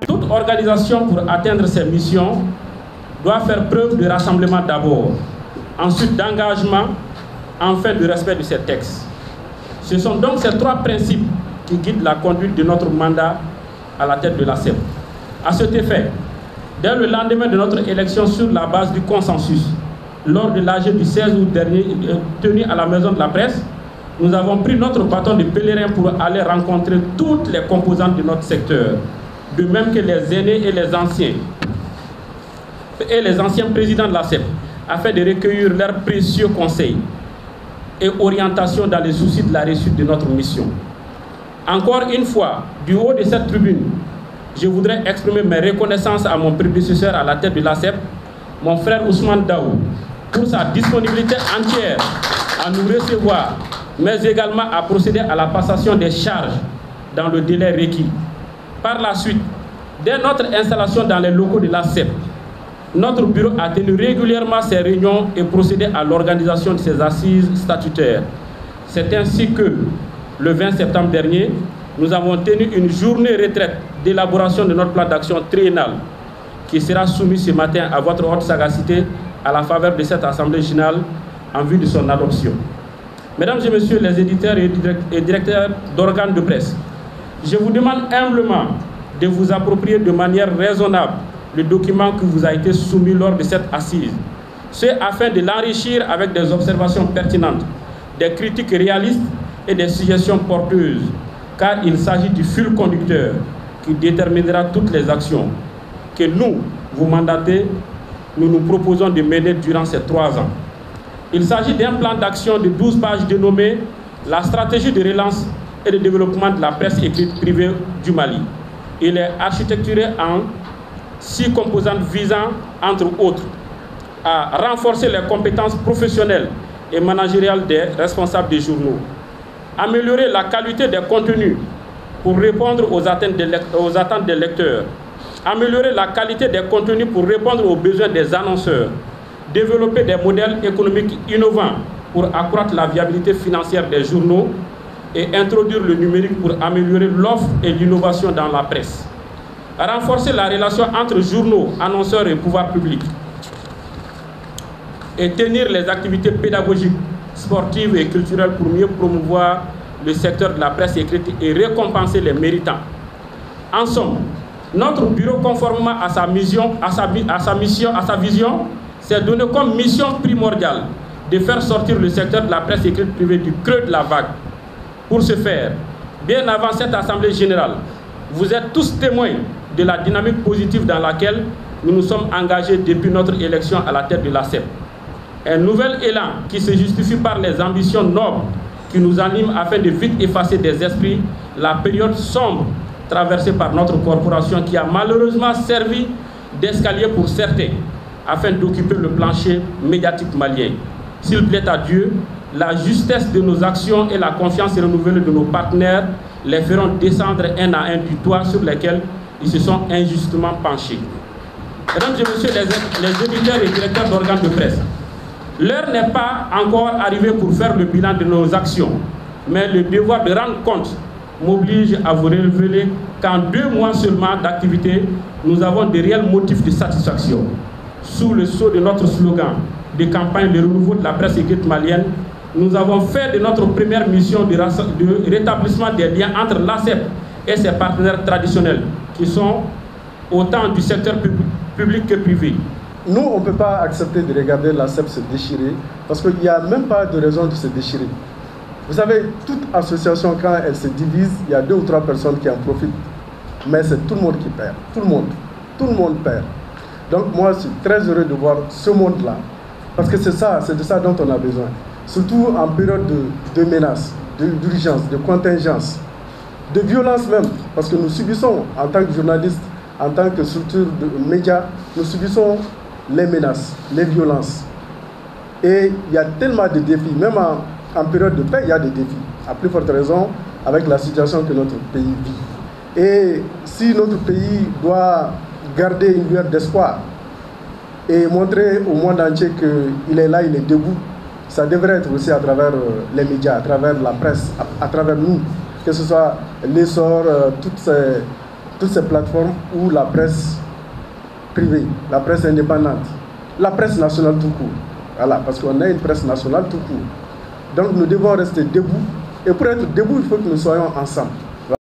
Toute organisation pour atteindre ses missions doit faire preuve de rassemblement d'abord, ensuite d'engagement, enfin de respect de ses textes. Ce sont donc ces trois principes qui guident la conduite de notre mandat à la tête de la CEP. À cet effet, dès le lendemain de notre élection sur la base du consensus, lors de l'AG du 16 août dernier tenu à la Maison de la Presse, nous avons pris notre bâton de pèlerin pour aller rencontrer toutes les composantes de notre secteur, de même que les aînés et les anciens présidents de la CEP, afin de recueillir leurs précieux conseils et orientations dans les soucis de la réussite de notre mission. Encore une fois, du haut de cette tribune, je voudrais exprimer mes reconnaissances à mon prédécesseur à la tête de la CEP, mon frère Ousmane Daou, pour sa disponibilité entière à nous recevoir, mais également à procéder à la passation des charges dans le délai requis. Par la suite, dès notre installation dans les locaux de la CEP, notre bureau a tenu régulièrement ses réunions et procédé à l'organisation de ses assises statutaires. C'est ainsi que, le 20 septembre dernier, nous avons tenu une journée retraite d'élaboration de notre plan d'action triennal qui sera soumis ce matin à votre haute sagacité à la faveur de cette Assemblée générale en vue de son adoption. Mesdames et messieurs les éditeurs et directeurs d'organes de presse, je vous demande humblement de vous approprier de manière raisonnable le document qui vous a été soumis lors de cette assise, ce afin de l'enrichir avec des observations pertinentes, des critiques réalistes et des suggestions porteuses, car il s'agit du fil conducteur qui déterminera toutes les actions que nous, vous mandatez, nous nous proposons de mener durant ces 3 ans. Il s'agit d'un plan d'action de 12 pages dénommé « La stratégie de relance et de développement de la presse écrite privée du Mali ». Il est architecturé en 6 composantes visant, entre autres, à renforcer les compétences professionnelles et managériales des responsables des journaux, améliorer la qualité des contenus pour répondre aux attentes des lecteurs, améliorer la qualité des contenus pour répondre aux besoins des annonceurs, développer des modèles économiques innovants pour accroître la viabilité financière des journaux et introduire le numérique pour améliorer l'offre et l'innovation dans la presse. Renforcer la relation entre journaux, annonceurs et pouvoir public. Et tenir les activités pédagogiques, sportives et culturelles pour mieux promouvoir le secteur de la presse écrite et récompenser les méritants. En somme, notre bureau, conformément à sa vision, s'est donné comme mission primordiale de faire sortir le secteur de la presse écrite privée du creux de la vague. Pour ce faire, bien avant cette Assemblée générale, vous êtes tous témoins de la dynamique positive dans laquelle nous nous sommes engagés depuis notre élection à la tête de la CEP. Un nouvel élan qui se justifie par les ambitions nobles qui nous animent afin de vite effacer des esprits la période sombre traversée par notre corporation qui a malheureusement servi d'escalier pour certains afin d'occuper le plancher médiatique malien. S'il plaît à Dieu, la justesse de nos actions et la confiance renouvelée de nos partenaires les feront descendre un à un du toit sur lequel ils se sont injustement penchés. Mesdames et messieurs les éditeurs et directeurs d'organes de presse, l'heure n'est pas encore arrivée pour faire le bilan de nos actions, mais le devoir de rendre compte m'oblige à vous révéler qu'en 2 mois seulement d'activité, nous avons de réels motifs de satisfaction. Sous le sceau de notre slogan de campagne de renouveau de la presse écrite malienne, nous avons fait de notre première mission de rétablissement des liens entre l'ACEP et ses partenaires traditionnels, qui sont autant du secteur public que privé. Nous, on ne peut pas accepter de regarder l'ACEP se déchirer, parce qu'il n'y a même pas de raison de se déchirer. Vous savez, toute association, quand elle se divise, il y a 2 ou 3 personnes qui en profitent. Mais c'est tout le monde qui perd. Tout le monde perd. Donc moi, je suis très heureux de voir ce monde-là, parce que c'est de ça dont on a besoin. Surtout en période de menaces, d'urgence, de contingence, de violence même, parce que nous subissons, en tant que journalistes, en tant que structure de médias, nous subissons les menaces, les violences. Et il y a tellement de défis, même en période de paix, il y a des défis. À plus forte raison, avec la situation que notre pays vit. Et si notre pays doit garder une lueur d'espoir et montrer au monde entier qu'il est là, il est debout, ça devrait être aussi à travers les médias, à travers la presse, à travers nous, que ce soit l'essor, toutes ces plateformes où la presse privée, la presse indépendante, la presse nationale tout court. Voilà, parce qu'on a une presse nationale tout court. Donc nous devons rester debout. Et pour être debout, il faut que nous soyons ensemble.